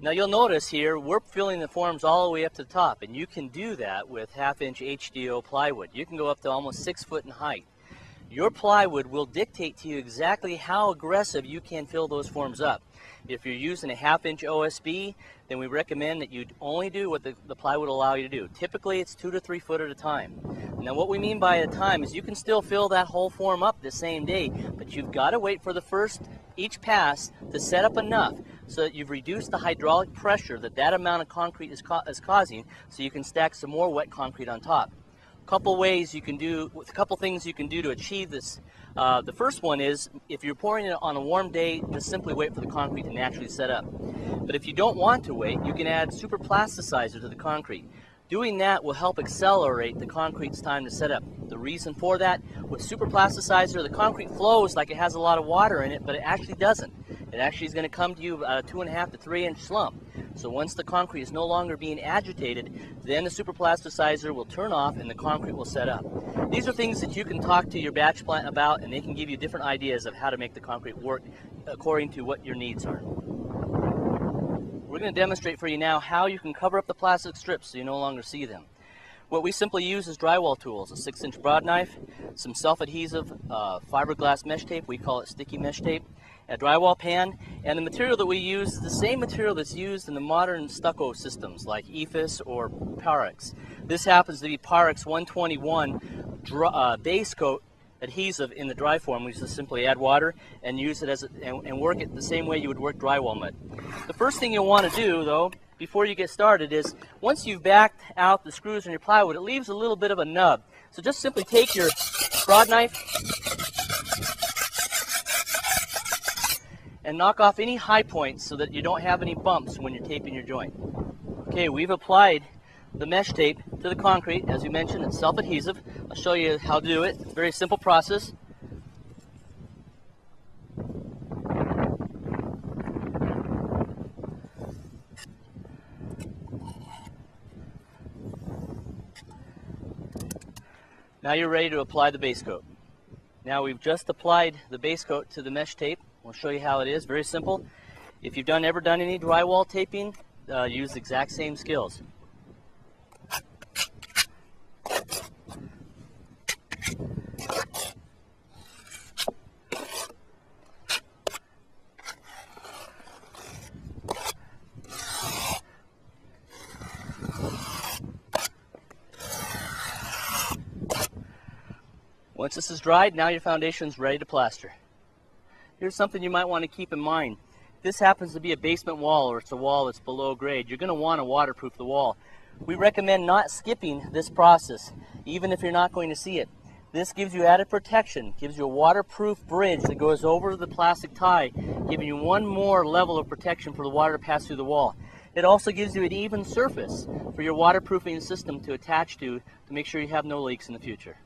Now you'll notice here we're filling the forms all the way up to the top, and you can do that with 1/2 inch HDO plywood. You can go up to almost 6 foot in height. Your plywood will dictate to you exactly how aggressive you can fill those forms up. If you're using a 1/2 inch OSB, then we recommend that you only do what the plywood will allow you to do. Typically it's 2 to 3 foot at a time. Now what we mean by a time is you can still fill that whole form up the same day, but you've got to wait for each pass to set up enough so that you've reduced the hydraulic pressure that amount of concrete is causing, so you can stack some more wet concrete on top. A couple things you can do to achieve this. The first one is, if you're pouring it on a warm day, just simply wait for the concrete to naturally set up. But if you don't want to wait, you can add super plasticizer to the concrete. Doing that will help accelerate the concrete's time to set up. The reason for that, with super plasticizer, the concrete flows like it has a lot of water in it, but it actually doesn't. It actually is going to come to you a 2.5 to 3 inch slump. So once the concrete is no longer being agitated, then the super plasticizer will turn off and the concrete will set up. These are things that you can talk to your batch plant about, and they can give you different ideas of how to make the concrete work according to what your needs are. We're going to demonstrate for you now how you can cover up the plastic strips so you no longer see them. What we simply use is drywall tools, a 6-inch broad knife, some self-adhesive fiberglass mesh tape, we call it sticky mesh tape, a drywall pan, and the material that we use is the same material that's used in the modern stucco systems like EIFS or Pyrex. This happens to be Pyrex 121 base coat adhesive in the dry form. We just simply add water and use it and work it the same way you would work drywall mud. The first thing you'll want to do, though, before you get started is, once you've backed out the screws in your plywood, it leaves a little bit of a nub. So just simply take your broad knife and knock off any high points so that you don't have any bumps when you're taping your joint. Okay, we've applied the mesh tape to the concrete. As we mentioned, it's self-adhesive. I'll show you how to do it. It's a very simple process. Now you're ready to apply the base coat. Now we've just applied the base coat to the mesh tape. We'll show you how it is. Very simple. If you've ever done any drywall taping, use the exact same skills. Once this is dried, now your foundation is ready to plaster. Here's something you might want to keep in mind. If this happens to be a basement wall, or it's a wall that's below grade, you're going to want to waterproof the wall. We recommend not skipping this process, even if you're not going to see it. This gives you added protection, gives you a waterproof bridge that goes over the plastic tie, giving you one more level of protection for the water to pass through the wall. It also gives you an even surface for your waterproofing system to attach to make sure you have no leaks in the future.